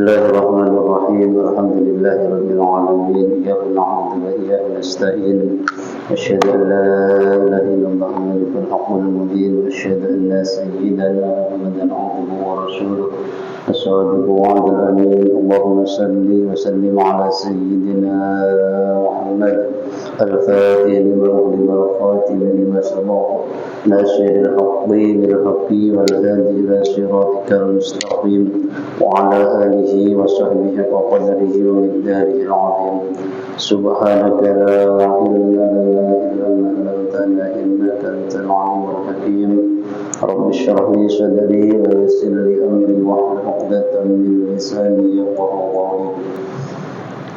الله الرحمن الرحيم الحمد لله رب العالمين إياك نعبد وإياك نستعين أشهد أن لا إله إلا الله الملك الحق المبين وأشهد أن سيدنا محمدا عبده ورسوله الصادق وعد الأمين اللهم صل وسلم على سيدنا محمد الفاتح لما أغلق والخاتم لما سبق ناصر الحق بالحق والهادي إلى صراطك المستقيم وعلى آله وصحبه وقدره ومقداره العظيم سبحانك لا علم لنا إلا ما علمتنا إنك أنت العليم الحكيم رب اشرح لي صدري ويسر لي أمري واحلل عقدة من لساني يفقهوا قولي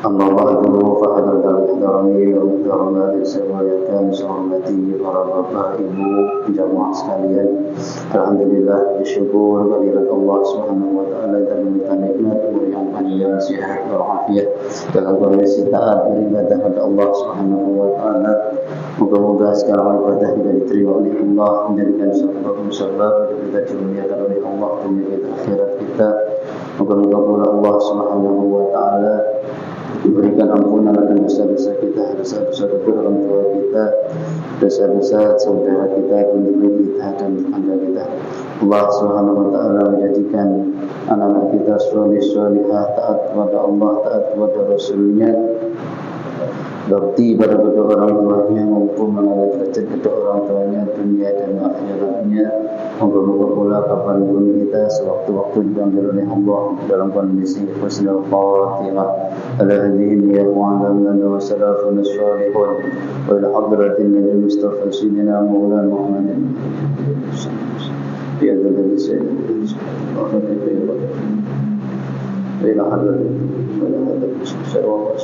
أما بعد فحضرة المحترمين والمحترمات semuanya sehormati para bapak ibu jamaah sekalian. Alhamdulillah bersyukur kehadirat Allah Subhanahu wa taala dan meminta nikmat umur yang panjang, sehat walafiat dalam kondisi taat beribadah kepada Allah Subhanahu wa taala. Moga-moga segala ibadah kita diterima oleh Allah, menjadikan sebab kita dimuliakan oleh Allah dunia kita akhirat kita. Moga-moga pula Allah Subhanahu wa taala diberikan ampunan akan dosa-dosa kita, dosa-dosa kedua orang tua kita, dosa-dosa saudara kita, penduduk kita dan tetangga kita. Allah Subhanahu wa taala menjadikan anak-anak kita saleh-salihah, taat kepada Allah, taat kepada Rasulnya, bakti pada kedua orang tuanya maupun mengangkat derajat kedua orang tuanya dunia dan akhiratnya. Moga-moga pula kapanpun kita sewaktu-waktu dipanggil oleh Allah dalam kondisi husnul khatimah. Alhamdulillah ya mu'alamna wa salafun salihun wa ila hadratin nabi Mustafa Sayyidina Maulana Muhammadin biadil sayyidina wa ila hadratin wa ila hadratin syarwa wa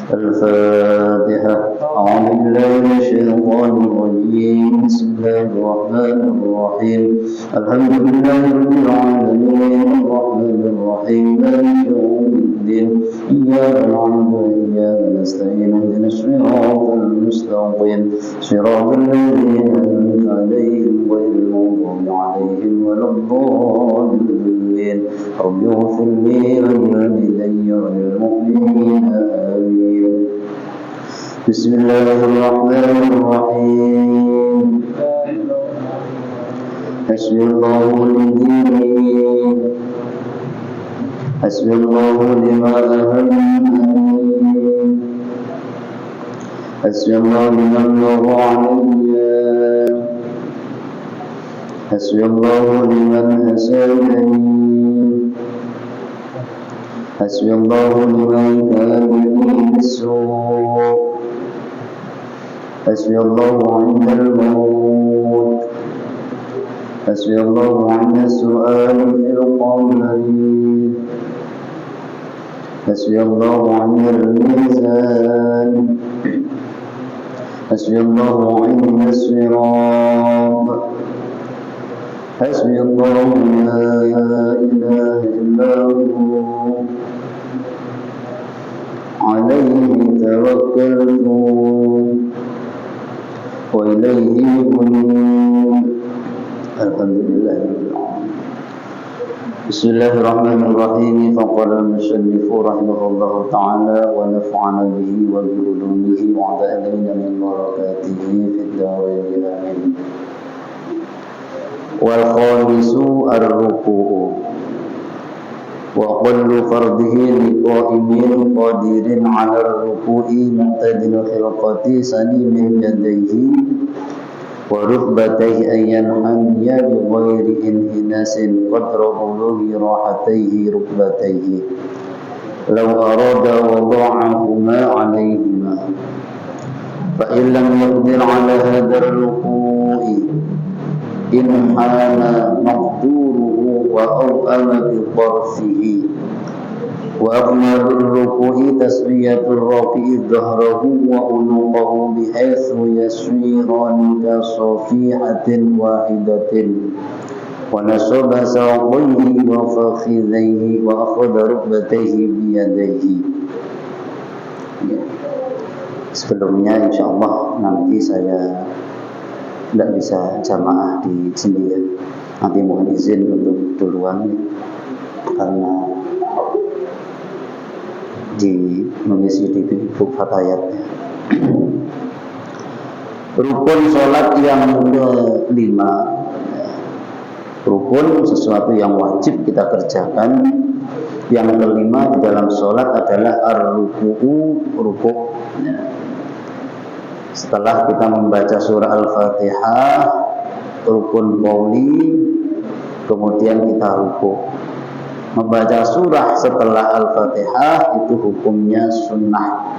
الفاتحة. أعوذ بالله من الشيطان الرجيم. بسم الله الرحمن الرحيم. الحمد لله رب العالمين الرحمن الرحيم مالك يوم الدين إياك نعبد وإياك نستعين اهدنا الصراط المستقيم صراط الذين أنعمت عليهم غير المغضوب عليهم ولا الضالين. رب اغفر لي ولوالدي وللمؤمنين آمين. بسم الله الرحمن الرحيم. حسبي الله لديني حسبي الله لما أهمني حسبي الله لمن نظر علي حسبي الله لمن هساني حسبي الله لمن كان لي بالسوء حسبي الله عند الموت حسبي الله عند السؤال في القبر حسبي الله عند الميزان حسبي الله عند الصراط حسبي الله لا إله إلا هو عليه توكلت وإليه أنيب. الحمد لله رب العالمين. بسم الله الرحمن الرحيم. فقال المصنف رحمه الله تعالى ونفعنا به وبعلومه وعد علينا من بركاته في الدارين آمين. والخامس الركوع وكل فرضه لقائم قادر على الركوع معتدل خلقة سليم يديه وركبتيه أن ينحني بغير انحناس قدر بلوغ راحتيه ركبتيه لو أراد وضعهما عليهما. فإن لم يقدر على هذا الركوع انحنى مقدوره وأوأم بطرفه وأغنى بالركوع تسوية الراكع ظهره وعنقه بحيث يسيران كصفيحة واحدة ونصب ساقيه وفخذيه وأخذ ركبتيه بيديه Ya. Sebelumnya insya Allah nanti saya tidak bisa jamaah di sini ya. Nanti mohon izin untuk duluan karena mengisi di buku fatayatnya. Rukun sholat yang kelima, rukun sesuatu yang wajib kita kerjakan. Yang kelima di dalam sholat adalah ar-ruku'u, rukuk. Setelah kita membaca surah Al-Fatihah, rukun qauli, kemudian kita rukuk. Membaca surah setelah Al-Fatihah itu hukumnya sunnah.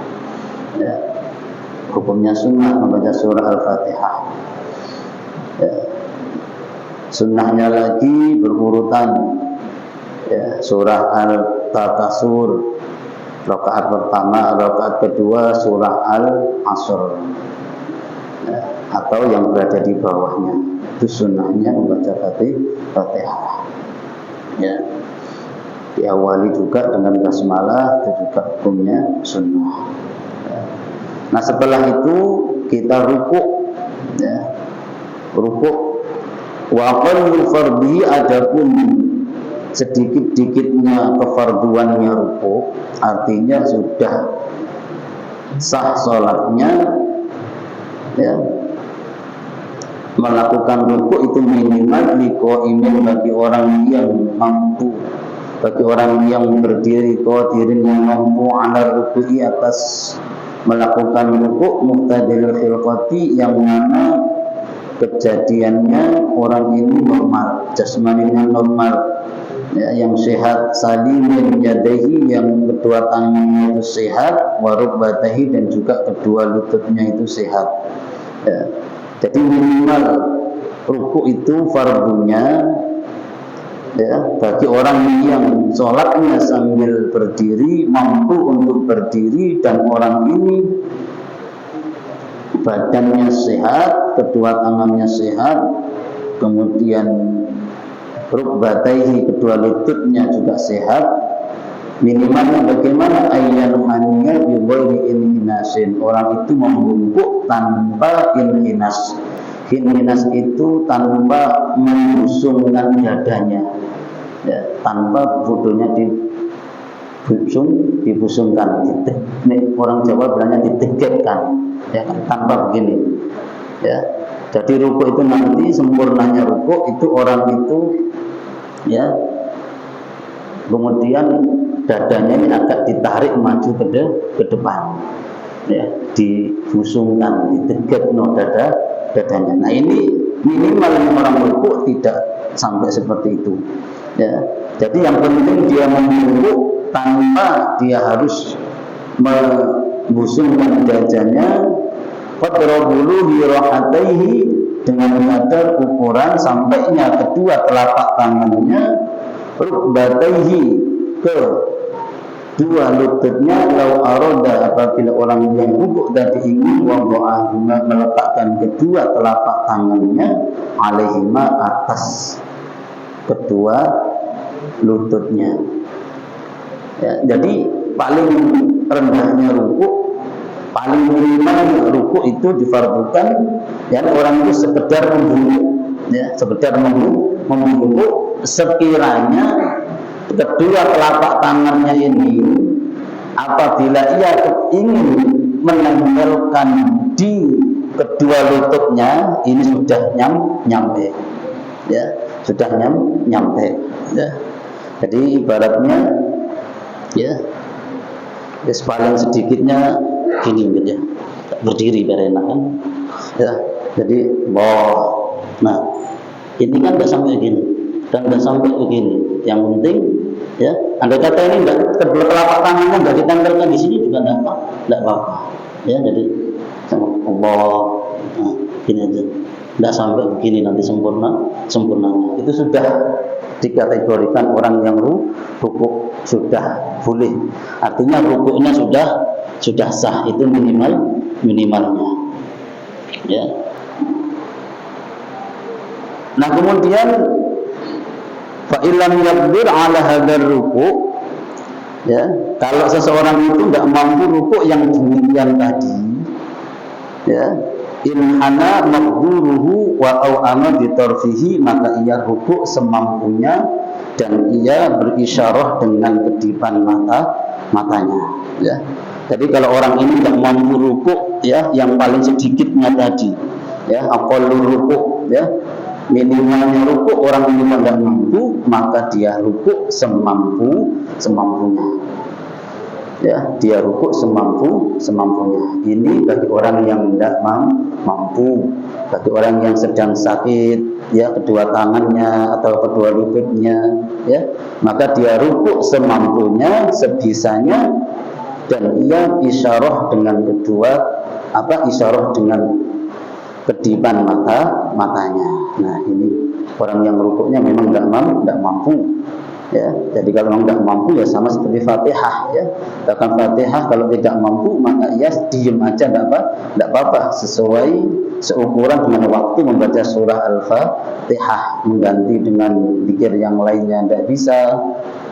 Ya. Hukumnya sunnah membaca surah Al-Fatihah. Ya. Sunnahnya lagi berurutan. Ya, surah Al-Takasur, rakaat pertama, rakaat kedua surah Al-Asr. Ya, atau yang berada di bawahnya. Itu sunnahnya membaca Fatihah. Ya. Diawali juga dengan basmalah, itu juga hukumnya sunnah. Ya. Nah setelah itu kita rukuk, ya. Rukuk. Wa qallu fardhi, adapun sedikit-dikitnya kefarduannya rukuk, artinya sudah sah sholatnya, ya. Melakukan rukuk itu minimal liqaimin, bagi orang yang mampu, bagi orang yang berdiri, qadirin yang mampu ala ruku'i, atas melakukan rukuk, muhtadil khilqati, yang mana kejadiannya orang ini normal, jasmaninya normal, ya, yang sehat, salimin yadaihi, yang kedua tangannya itu sehat, warukbatahi, dan juga kedua lututnya itu sehat. Ya. Jadi minimal rukuk itu fardunya, ya, bagi orang yang sholatnya sambil berdiri, mampu untuk berdiri, dan orang ini badannya sehat, kedua tangannya sehat, kemudian rukbataihi, kedua lututnya juga sehat. Minimalnya bagaimana? Ayyan haniya bi ghairi inhinasin, orang itu membungkuk tanpa inhinas. Inhinas itu tanpa membusungkan dadanya, ya, tanpa bodohnya dibusungkan. Ini orang Jawa bilangnya ditegekkan, ya, tanpa begini, ya. Jadi rukuk itu nanti sempurnanya rukuk itu orang itu, ya, kemudian dadanya ini agak ditarik maju ke depan, ya, dibusungkan, ditegek dadanya. Nah ini minimal orang rukuk tidak sampai seperti itu, ya. Jadi yang penting dia merukuk tanpa dia harus membusungkan dadanya. Fadrabulu hirahataihi, dengan kadar ukuran sampainya kedua telapak tangannya, rukbataihi, ke dua lututnya, lau aroda, apabila orang yang rukuk tadi ingin wada'ahuma, meletakkan kedua telapak tangannya, alaihima, atas kedua lututnya. Ya, jadi paling rendahnya rukuk, paling minimal rukuk itu difardukan, ya, orang itu sekedar membungkuk, ya, sekedar membungkuk sekiranya kedua telapak tangannya ini apabila ia ingin menempelkan di kedua lututnya, ini sudah nyampe, ya, sudah nyampe, ya. Jadi ibaratnya, ya, paling sedikitnya gini gitu, ya, berdiri biar enak kan, ya. Jadi nah ini kan nggak sampai begini dan nggak sampai begini, yang penting, ya, andai kata ini nggak, kedua telapak tangannya nggak ditempelkan di sini juga nggak apa-apa, ya. Jadi Allah, nah, gini aja, nggak sampai begini, nanti sempurnanya itu sudah dikategorikan orang yang rukuk sudah boleh, artinya rukuknya sudah sah, itu minimalnya, ya. Nah kemudian fa illam yaqdir ala hadzal ruku', Ya, kalau seseorang itu tidak mampu rukuk yang demikian tadi, ya, in hana maqduruhu wa au'ama bitarfihi, maka ia rukuk semampunya dan ia berisyarah dengan kedipan matanya, ya. Jadi kalau orang ini tidak mampu rukuk, ya, yang paling sedikitnya tadi, ya, aqallur rukuk, ya, minimalnya rukuk orang ini tidak mampu, maka dia rukuk semampunya. Ya, dia rukuk semampunya. Ini bagi orang yang tidak mampu, bagi orang yang sedang sakit, ya, kedua tangannya atau kedua lututnya, ya, maka dia rukuk semampunya, sebisanya, dan ia isyarah dengan isyarah dengan kedipan matanya. Nah, ini orang yang rukuknya memang tidak mampu. Ya, jadi kalau memang tidak mampu, ya sama seperti Fatihah, ya. Bahkan Fatihah kalau tidak mampu, maka ia diem aja, tidak apa-apa, sesuai seukuran dengan waktu membaca surah Al-Fatihah. Mengganti dengan zikir yang lainnya tidak bisa,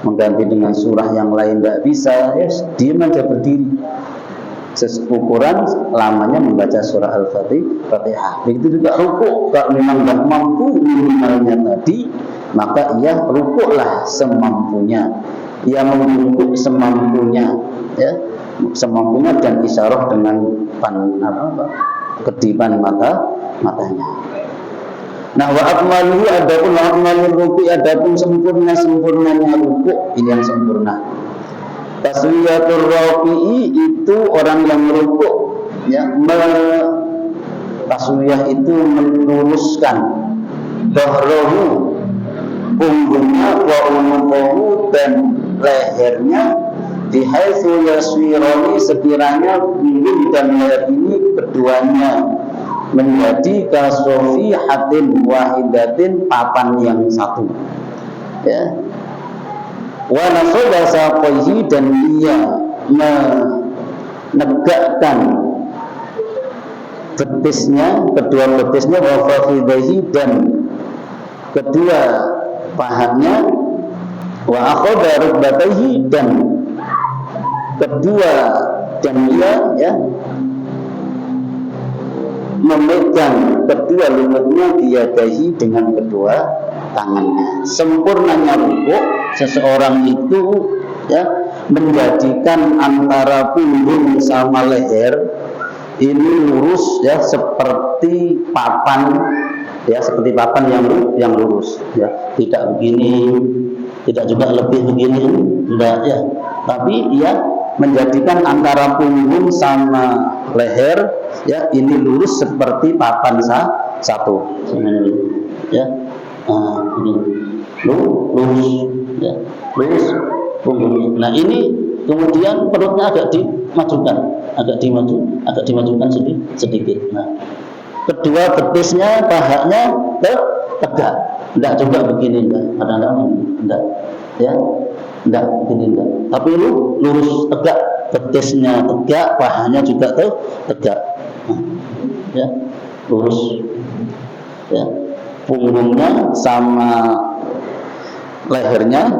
mengganti dengan surah yang lain tidak bisa, ya diem aja, berdiri seukuran lamanya membaca surah Al-Fatihah. Begitu juga rukuk, kalau memang tidak mampu minimalnya tadi, maka ia rukuklah semampunya, ia merukuk semampunya, ya, semampunya, dan isyarah dengan kedipan matanya. Nah, wa akmaluhu, adapun wa akmalur rukuk, adapun sempurnanya rukuk, ini yang sempurna. Taswiyatur rafi'i, itu orang yang merukuk, ya, taswiyah itu meluruskan dhahrahu, punggungnya, wa unuqahu, dan lehernya, bihaitsu yaswirani, sekiranya punggung dan leher ini keduanya menjadi kasofihatin wahidatin, papan yang satu, ya. Wa nasaba saqaihi, dan ia menegakkan betisnya, kedua betisnya, wa fakhidaihi, dan kedua pahanya, wa akhadha rukbataihi, dan ia, ya, memegang kedua lututnya, biyadahi, dengan kedua tangannya. Sempurnanya rukuk, seseorang itu, ya, menjadikan antara punggung sama leher ini lurus, ya, seperti papan, ya, seperti papan yang lurus, ya, tidak begini, tidak juga lebih begini, enggak, ya, tapi ia menjadikan antara punggung sama leher, ya, ini lurus seperti papan satu, ya, ini lurus, ya, lurus punggungnya. Nah, ini kemudian perutnya agak dimajukan sedikit. Nah, kedua betisnya, pahanya tegak, enggak juga begini, enggak, ya, enggak begini, enggak. Tapi lurus, tegak, betisnya tegak, pahanya juga tegak, ya, lurus, ya, punggungnya sama lehernya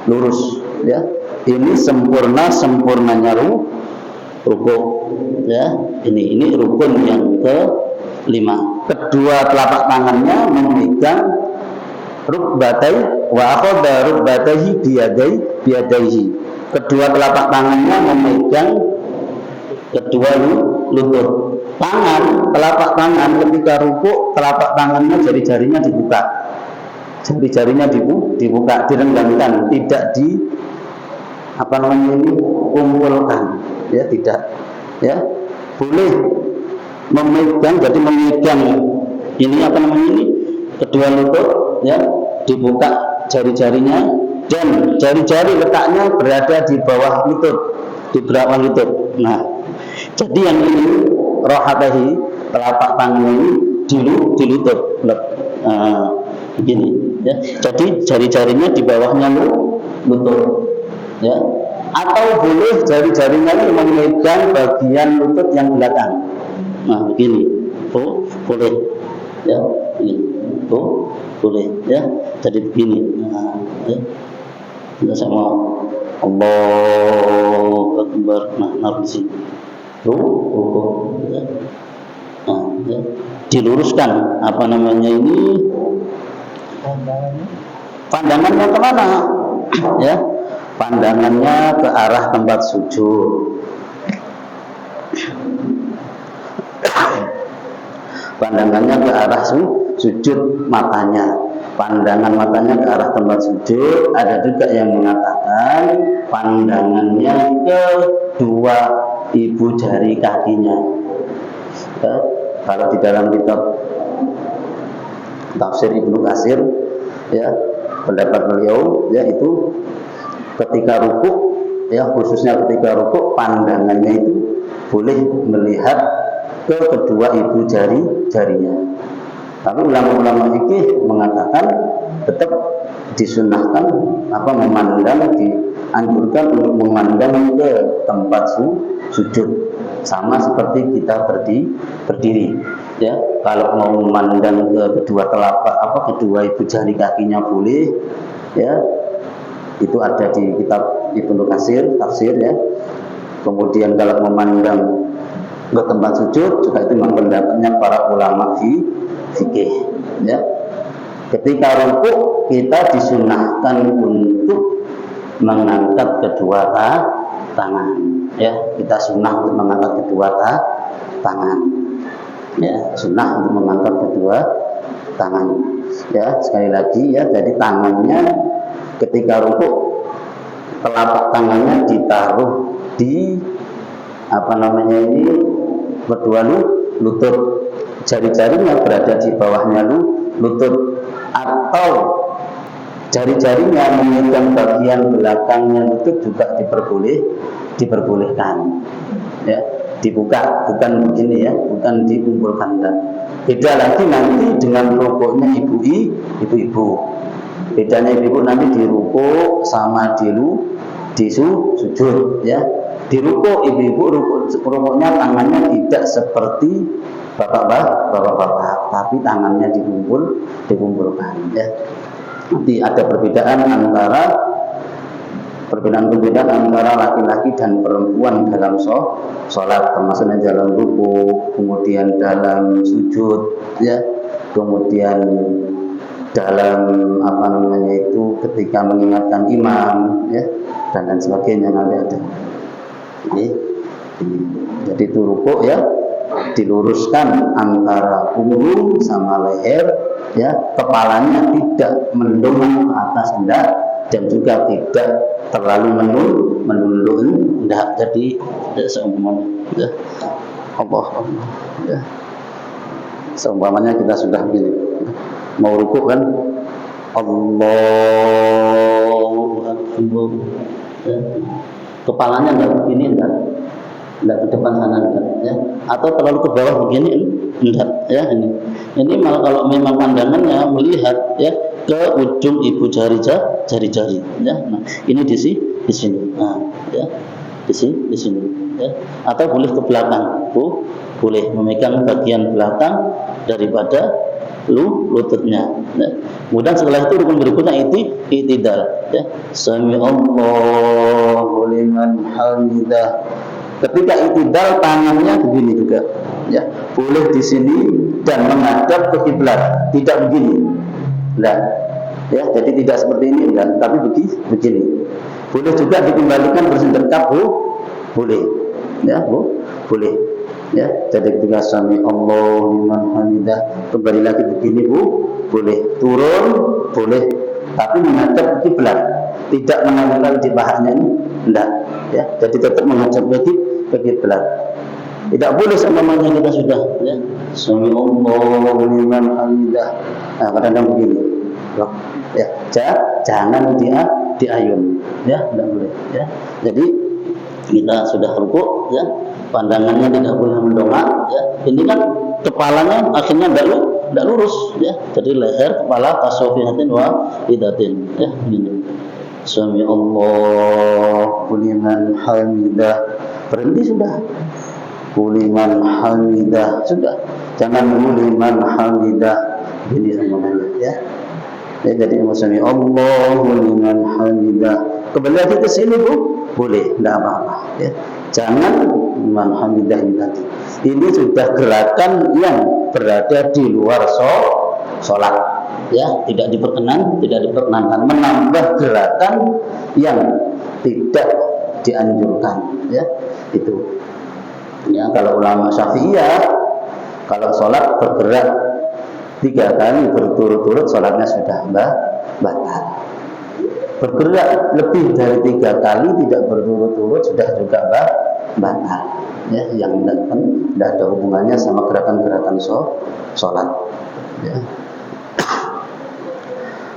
lurus, ya. Ini sempurnanya rukuk, ya. Ini rukun yang ke-5. Kedua telapak tangannya memegang rukbatai, wa akhadha rukbataihi biyadaihi. Kedua telapak tangannya memegang kedua lutut. Telapak tangan ketika rukuk, telapak tangannya jari-jarinya dibuka. Jari-jarinya dibuka, direnggangkan, tidak kumpulkan, ya, tidak, ya. Boleh memegang, jadi memegang ini kedua lutut, ya, dibuka jari-jarinya, dan jari-jari letaknya berada di bawah lutut, Nah, jadi yang ini rohatahi, telapak tangan ini di lutut, begini, ya. Jadi jari-jarinya di bawahnya lutut, ya. Atau boleh jari-jarinya ini memegang bagian lutut yang belakang. Nah, begini, boleh, ya, ini, boleh, ya. Jadi begini, nah, ya. Tidak sama Allahu Akbar. Nah, naruh di sini. Rukuk. Ya. Nah, ya. Diluruskan apa namanya ini? Pandangannya kemana? Ya, pandangannya ke arah tempat sujud. Pandangannya ke arah sujud matanya. Pandangan matanya ke arah tempat sujud. Ada juga yang mengatakan pandangannya ke dua ibu jari kakinya. Ya, kalau di dalam kitab tafsir Ibnu Katsir, ya, pendapat beliau yaitu ketika rukuk, ya, khususnya ketika rukuk pandangannya itu boleh melihat ke kedua ibu jarinya. Tapi ulama-ulama fikih mengatakan tetap disunahkan dianjurkan untuk memandang ke tempat sujud, sama seperti kita berdiri. Ya, kalau mau memandang ke kedua kedua ibu jari kakinya boleh, ya. Itu ada di kitab Ibnu Katsir tafsir, ya. Kemudian kalau memandang ke tempat sujud juga itu memang pendapatnya para ulama fikih, ya. Ketika rukuk kita disunahkan untuk mengangkat kedua tangan, ya. Kita sunnah untuk mengangkat kedua tangan, ya. Sunnah untuk mengangkat kedua tangan, ya. Sekali lagi, ya, jadi tangannya ketika rukuk telapak tangannya ditaruh di kedua lutut, jari-jarinya berada di bawahnya lutut, atau jari-jarinya memegang bagian belakangnya lutut juga diperbolehkan, ya, dibuka, bukan begini, ya, bukan dikumpulkan. Beda lagi nanti dengan rukuknya ibu-ibu. Bedanya ibu-ibu nanti di rukuk sama di sujud, ya. Di rukuk ibu-ibu rukuknya tangannya tidak seperti bapak-bapak, tapi tangannya dikumpulkan, ya. Nanti ada perbedaan antara laki-laki dan perempuan dalam sholat, termasuk dalam rukuk, kemudian dalam sujud, ya, kemudian dalam ketika mengingatkan imam, ya, dan lain sebagainya nanti ada. Jadi itu rukuk, ya, diluruskan antara punggung sama leher, ya, kepalanya tidak mendongak ke atas hendak, dan juga tidak terlalu menunduk hendak. Jadi seumpamanya, ya, Allah, ya, seumpamanya kita sudah mau rukuk kan, Allahu Akbar, ya. Kepalanya enggak begini, enggak ke depan sana, enggak, ya, atau terlalu ke bawah begini, enggak, ya. Ini malah kalau memang pandangannya melihat, ya, ke ujung ibu jari, ya. Nah, ini di sini. Nah, ya, di sini, ya. Atau boleh ke belakang, boleh memegang bagian belakang daripada lututnya, ya. Kemudian setelah itu rukun berikutnya i'tidal, ya. Sami Allahu liman hamidah. Ketika i'tidal tangannya begini juga, ya. Boleh di sini dan menghadap ke kiblat, tidak begini. Nah, ya, jadi tidak seperti ini, enggak, tapi begini. Boleh juga dikembalikan bersendekap, boleh, ya, boleh, ya. Jadi ketika sami Allahu liman hamidah kembali lagi begini, boleh, turun boleh, tapi menghadap ke kiblat, tidak menanggalkan di pahanya ini, enggak, ya. Jadi tetap menghadap ke kiblat. Tidak boleh semuanya kita sudah, ya, sami Allahu liman hamidah. Nah, kadang-kadang begini, ya, jangan diayun, ya, tidak boleh, ya. Jadi kita sudah rukuk, ya, pandangannya tidak boleh mendongak, ya. Ini kan kepalanya akhirnya tidak lurus, ya. Jadi leher, kepala tasawufihatin wa idatin, ya, begini. Sami Allahu liman hamidah. Berhenti sudah. Liman hamidah sudah. Jangan liman hamidah. Ini semuanya, ya. Ya, jadi sami Allahu liman hamidah. kembali lagi ke sini Bu, boleh, tidak apa-apa ya. Jangan man hamidah tadi. Ini sudah gerakan yang berada di luar sholat ya, tidak diperkenankan menambah gerakan yang tidak dianjurkan ya. Itu ya, kalau ulama Syafi'iyah kalau sholat bergerak 3 kali berturut-turut sholatnya sudah batal. Bergerak lebih dari 3 kali tidak berturut-turut sudah juga batal ya, yang tidak ada hubungannya sama gerakan-gerakan sholat ya.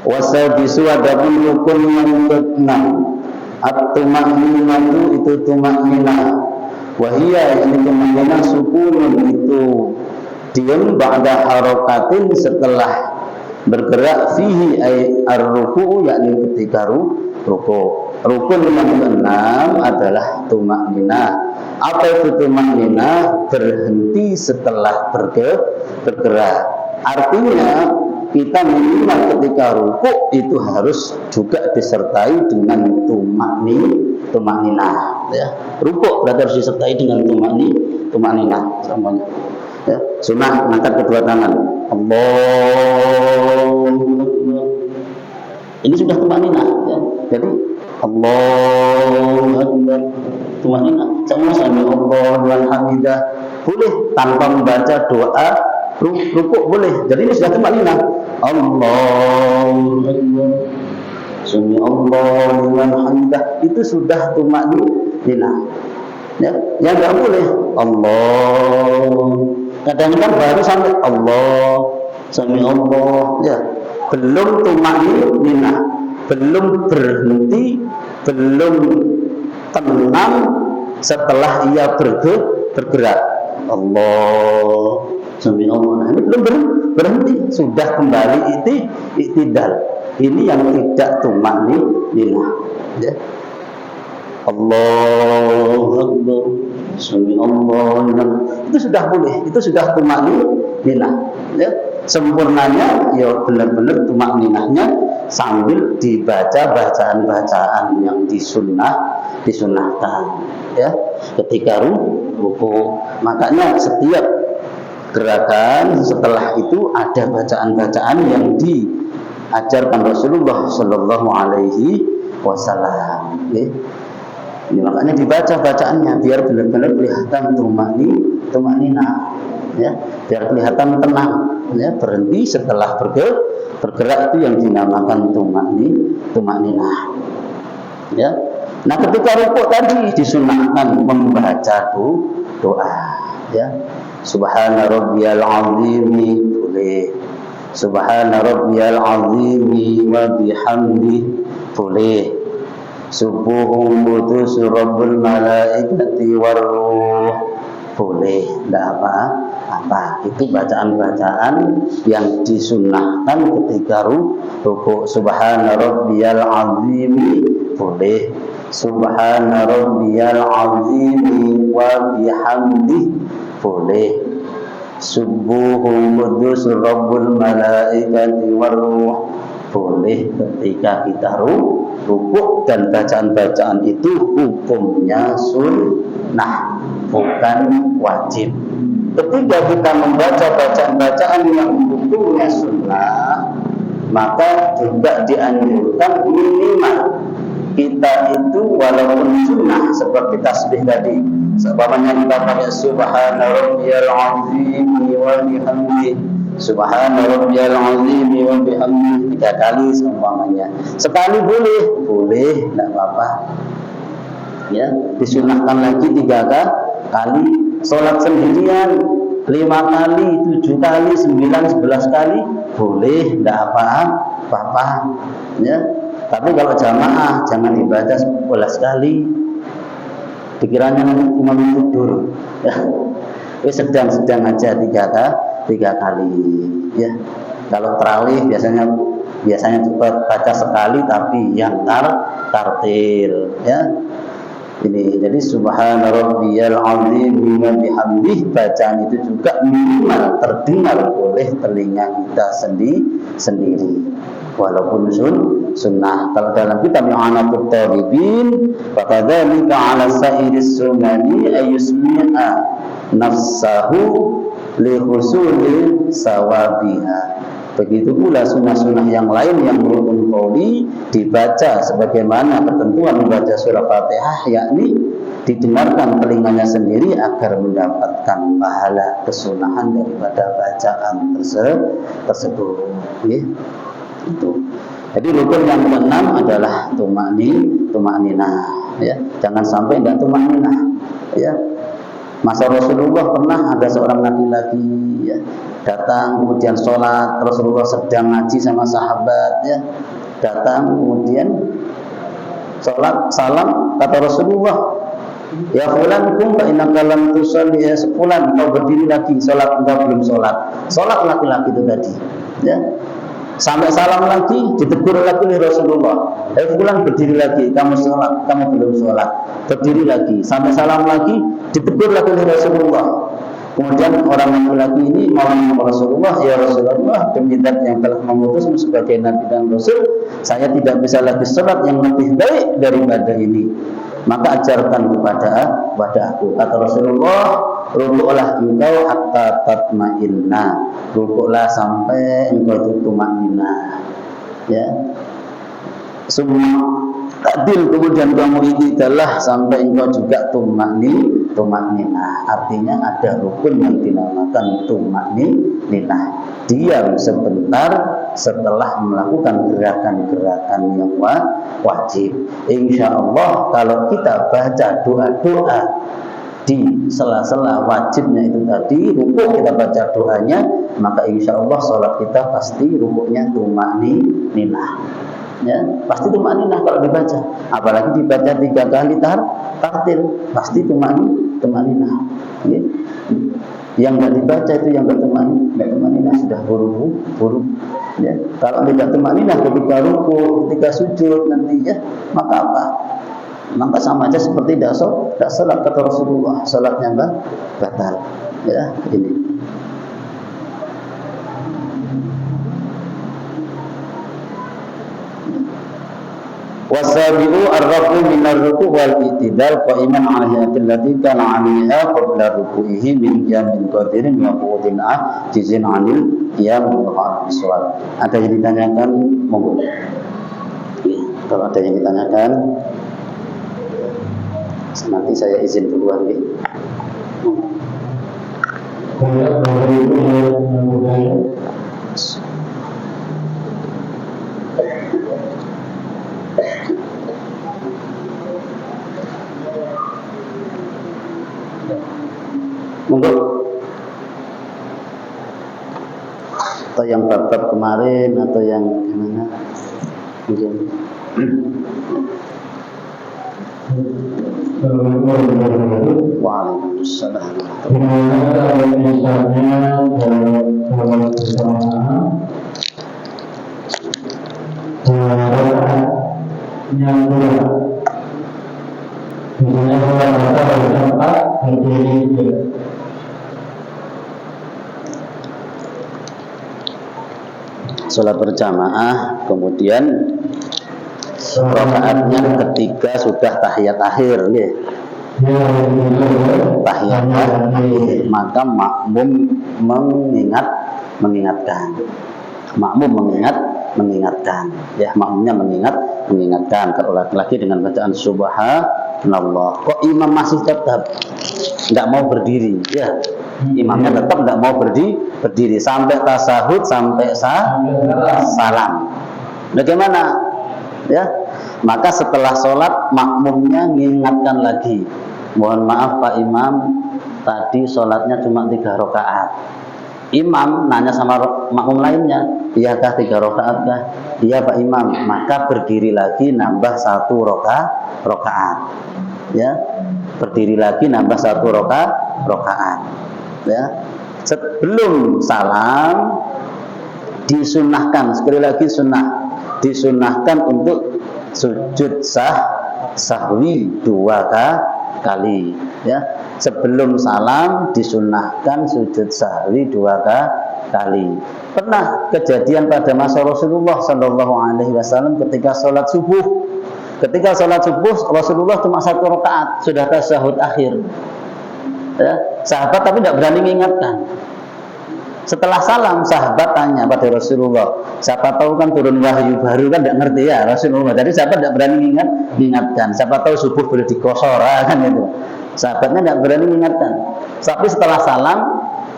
Wasabisu adapun rukun yang ke-6 at-tuma'ninatu itu tuma'ninah, wahiyya ini tuma'ninah sukunun itu diam ba'da harokatin setelah bergerak fihi ar-ruku, yakni ketika ruku. Rukun yang ke-6 adalah tumakninah. Apa itu tumakninah? Berhenti setelah bergerak. Artinya kita minimal ketika ruku itu harus juga disertai dengan tumakninah ya. Ruku berarti harus disertai dengan tumakninah semuanya. Ya, sunnah mengangkat kedua tangan. Allahu Akbar. Ini sudah tumakninah ya. Jadi Allahu Akbar tumakninah. Semua sami Allahu wa hamidah. Boleh tanpa membaca doa rukuk boleh. Jadi ini sudah tumakninah. Allahu Akbar. Sami Allahu wa hamidah. Itu sudah tumakninah. Ya, yang enggak boleh Allah. Kadang-kadang baru sampai Allah, sami Allah, ya, belum tumakninah, belum berhenti, belum tenang setelah ia bergerak. Allah, sami Allah. Nah, ini belum berhenti, sudah kembali i'tidal. Ini yang tidak tumakninah, ya. Allahu Akbar, sami Allah, itu sudah boleh, itu sudah tumakninah ya. Sempurnanya ya benar-benar tumakninahnya sambil dibaca bacaan-bacaan yang disunahkan ya ketika ruku. Makanya setiap gerakan setelah itu ada bacaan-bacaan yang diajarkan Rasulullah Shallallahu Alaihi Wasallam ya. Ini makanya dibaca bacaannya biar benar-benar kelihatan tumakninah ya, biar kelihatan tenang ya, berhenti setelah bergerak itu yang dinamakan tumakninah ya. Nah, ketika rukuk tadi disunahkan membaca doa ya. Subhana rabbiyal azimi boleh, subhana rabbiyal azimi wa bihamdi boleh, Subuhum qudus rabbul malaikati warruh boleh, tidak apa-apa. Itu bacaan-bacaan yang disunahkan ketika ruku. Subhana rabbiyal azimi boleh, subhana rabbiyal azimi wa bihamdi boleh, Subuhum qudus rabbul malaikati warruh boleh ketika kita rukuk. Dan bacaan-bacaan itu hukumnya sunnah, bukan wajib. Ketika kita membaca bacaan-bacaan yang hukumnya sunnah, maka juga dianjurkan minimal kita itu walaupun sunnah seperti tasbih tadi, sebabnya kita pakai subhana rabbiyal azim wa bihamdi, subhana rabbiyal azim wa bihamdi 3 kali seumpamanya. Sekali boleh, tidak apa-apa. Ya, disunahkan lagi 3 kali. Sholat sendirian 5 kali, 7 kali, 9, 11 kali boleh, tidak apa-apa. Ya. Tapi kalau jamaah jangan dibaca 11 kali. Pikirannya nanti imam tidur. Ya. Sedang aja 3 kali. Ya. Kalau tarawih biasanya cepat baca sekali tapi yang tartil. Ya. Ini jadi subhana rabbiyal azim wa bihamdih, bacaan itu juga minimal terdengar oleh telinga kita sendiri walaupun sunnah. Kalau dalam kitab I'anatul Talibin, fakadzalika 'ala sa'iris sunani ayusmi'a nafsahu li husuli sawabiha. Begitu pula sunnah-sunnah yang lain yang rukun qauli dibaca sebagaimana ketentuan membaca surah Fatihah, yakni didengarkan telinganya sendiri agar mendapatkan pahala kesunahan daripada bacaan tersebut. Ya, itu. Jadi rukun yang keenam adalah tumakninah. Ya, jangan sampai tidak tumakninah. Ya, masa Rasulullah pernah ada seorang laki-laki ya, datang kemudian sholat, Rasulullah sedang ngaji sama sahabat ya, datang kemudian sholat, salam, kata Rasulullah, ya fulan kum fa innaka lam tusalli, ya fulan kau berdiri lagi, sholat engkau belum sholat laki-laki itu tadi ya. Sampai salam lagi, ditegur lagi oleh Rasulullah. Fulan berdiri lagi, kamu sholat, kamu belum sholat. Berdiri lagi, sampai salam lagi, ditegur lagi oleh Rasulullah. Kemudian orang laki-laki ini mau Rasulullah, ya Rasulullah, demi zat yang telah mengutusmu sebagai Nabi dan Rasul, saya tidak bisa lagi sholat yang lebih baik daripada ini. Maka ajarkan kepada aku. Kata Rasulullah, rukuklah engkau hatta tatma'inna. Rukuklah sampai engkau itu tumakninah. Ya. Semua takdil kemudian kamu iktidalah sampai engkau juga tumakninah. Artinya ada rukun yang dinamakan tumakninah. Diam sebentar setelah melakukan gerakan-gerakan yang wajib. Insya Allah kalau kita baca doa-doa di sela-sela wajibnya itu tadi, rukuk kita baca doanya, maka insya Allah sholat kita pasti rukuknya tumakninah. Ya, pasti tumakninah kalau dibaca. Apalagi dibaca 3 kali tartil, pasti tumakninah. Ya. Yang nggak dibaca itu yang nggak tumakninah sudah huruf. Ya. Kalau tidak tumakninah ketika ruku, ketika sujud nanti ya, maka apa? Maka sama aja seperti tidak sholat, kata Rasulullah, sholatnya batal. Ya, ini. Wasabi'u ar-rafu minar ruku' wal i'tidal qa'iman 'ala hayatil lati kana 'alaiha qabla ruku'ihi min qiyamin qadirin wa qu'udin jizin 'anil qiyam wa al-iswal. Ada yang ditanyakan? Monggo. Kalau ada yang ditanyakan, nanti saya izin duluan ya. Monggo. Atau yang bab-bab kemarin atau yang gimana? Mungkin. Waalaikumsalam. Sholat berjamaah, kemudian rakaatnya ketiga sudah tahiyat akhir, ya. Tahiyat akhir, maka makmum mengingatkan. Makmum mengingatkan, ya, makmumnya mengingatkan. Kalau laki-laki dengan bacaan subhanallah, kok imam masih tetap tidak mau berdiri, ya. Imamnya tetap tidak mau berdiri sampai tasahud, sampai salam. Bagaimana? Ya, maka setelah sholat makmumnya mengingatkan lagi. Mohon maaf Pak Imam, tadi sholatnya cuma 3 rakaat. Imam nanya sama makmum lainnya, iyakah 3 rakaat kah? Iya Pak Imam. Maka berdiri lagi nambah 1 rakaat. Ya, berdiri lagi nambah 1 rakaat. Ya, sebelum salam disunahkan, sekali lagi disunahkan untuk sujud sahwi 2 kali. Ya, sebelum salam disunahkan sujud sahwi 2 kali. Pernah kejadian pada masa Rasulullah Shallallahu Alaihi Wasallam ketika sholat subuh. Ketika sholat subuh Rasulullah cuma 1 rakaat sudah tasyahud akhir. Ya, sahabat tapi tidak berani mengingatkan. Setelah salam sahabat tanya pada Rasulullah, siapa tahu kan turun wahyu baru kan tidak ngerti ya Rasulullah. Jadi sahabat tidak berani mengingatkan. Siapa tahu subuh boleh dikosor kan itu. Sahabatnya tidak berani mengingatkan. Tapi setelah salam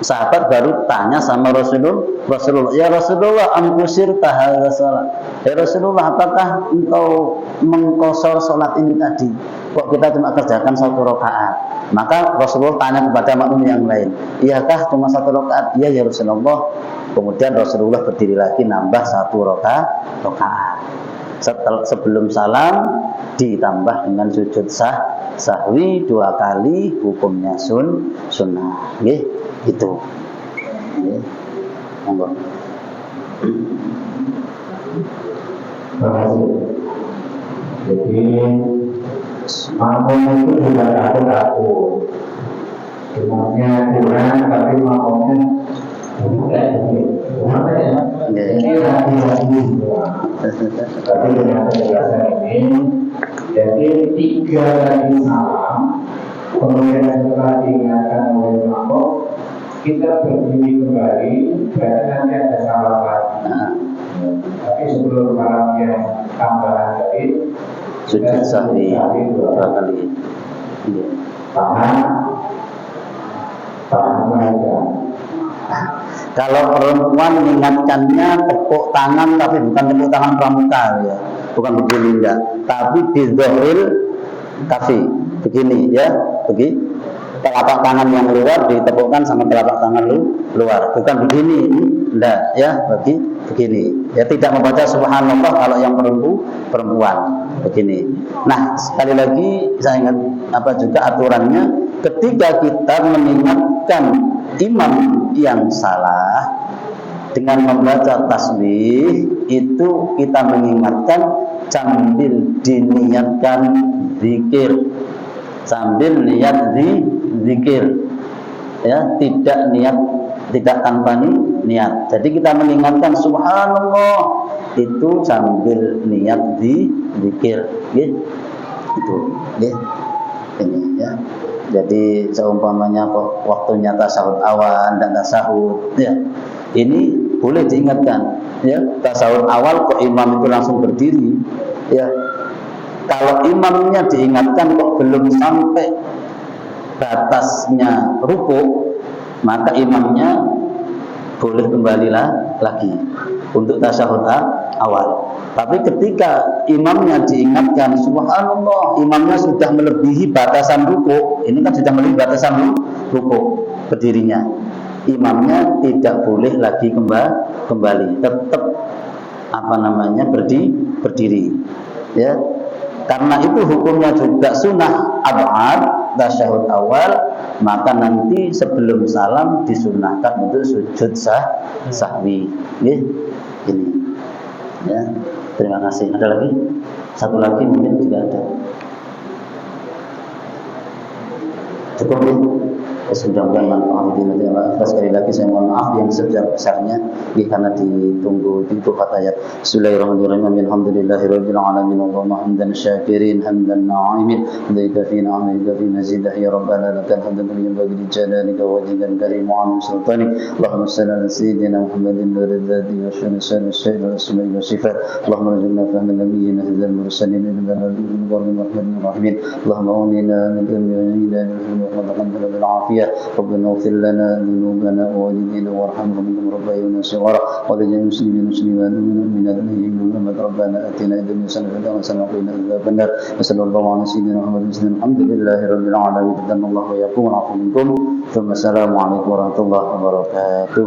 sahabat baru tanya sama Rasulullah, ya Rasulullah, angkusir tahadza salat. Ya Rasulullah, apakah engkau mengkosor salat ini tadi? Kok kita cuma kerjakan 1 rakaat? Maka Rasulullah tanya kepada makmum yang lain, iyakah cuma 1 rakaat? Iya ya Rasulullah. Kemudian Rasulullah berdiri lagi nambah 1 rakaat. Sebelum salam ditambah dengan sujud sahwi 2 kali, hukumnya sunnah. Nggih, gitu. Nggih. Monggo. Jadi makmum itu juga takut. Semuanya kurang, tapi makmumnya tapi dengan penjelasan ini, jadi 3 kali salam, kemudian setelah diingatkan oleh makmum, kita berdiri kembali, berarti nanti ada salam lagi. Tapi sebelum salam yang tambahan tadi, sujud sahwi 2 kali. Paham aja. Kalau perempuan mengingatkannya tepuk tangan, tapi bukan tepuk tangan pramuka ya, bukan begini enggak, tapi bidzahil kafi, begini ya, begini telapak tangan yang luar ditepukkan sama telapak tangan luar, bukan begini, enggak ya, begini ya, tidak membaca subhanallah kalau yang perempuan begini. Nah sekali lagi saya ingat juga aturannya, ketika kita mengingatkan imam yang salah dengan membaca tasbih, itu kita mengingatkan sambil diniatkan zikir, sambil niat zikir ya, tidak tanpa niat. Jadi kita mengingatkan subhanallah itu sambil niat zikir, gitu. Itu ini ya. Jadi seumpamanya kok waktunya tasahud awal dan tasahud ya, ini boleh diingatkan ya. Tasahud awal kok imam itu langsung berdiri ya, kalau imamnya diingatkan kok belum sampai batasnya ruku, maka imamnya boleh kembali lagi untuk tasahud awal. Tapi ketika imamnya diingatkan subhanallah, imamnya sudah melebihi batasan ruku, ini kan sudah melebihi batasan ruku berdirinya, imamnya tidak boleh lagi kembali, tetap berdiri ya. Karena itu hukumnya juga sunnah ab'ad tasyahud awal, maka nanti sebelum salam disunahkan untuk sujud sahwi. Ini ya. Terima kasih. Ada lagi? Satu lagi mungkin juga ada. Cukup ya? Mudah-mudahan manfaat. Sekali lagi saya mohon maaf yang sebesar-besarnya karena ditunggu di buku ayat. Bismillahirrahmanirrahim. Alhamdulillahirabbil alamin. Allahumma hamdan syakirin hamdan na'imin. Hamdan fi ni'amika fi mazidah ya rabbana lakal hamdu yanbaghi li jalalika wa wajhikal karim wa 'azimi sultanik. Allahumma shalli ala sayyidina Muhammadin nuridzati wa syarri sayyidil asma'i wa sifat. Allahumma rzuqna fahma nabiyyina hadzal mursalin ila al-rahmin. Allahumma amina min dunyina wa min al-afiyah. ربنا اغفر لنا ذنوبنا ووالدينا وارحمهم كما ربيانا صغارا ولجميع المسلمين والمسلمات والمؤمنات محمد ربنا اتنا في الدنيا حسنة وقنا عذاب النار وصلى الله على سيدنا محمد وسلم الحمد لله رب العالمين. الله ويقوم ثم السلام عليكم ورحمة الله وبركاته.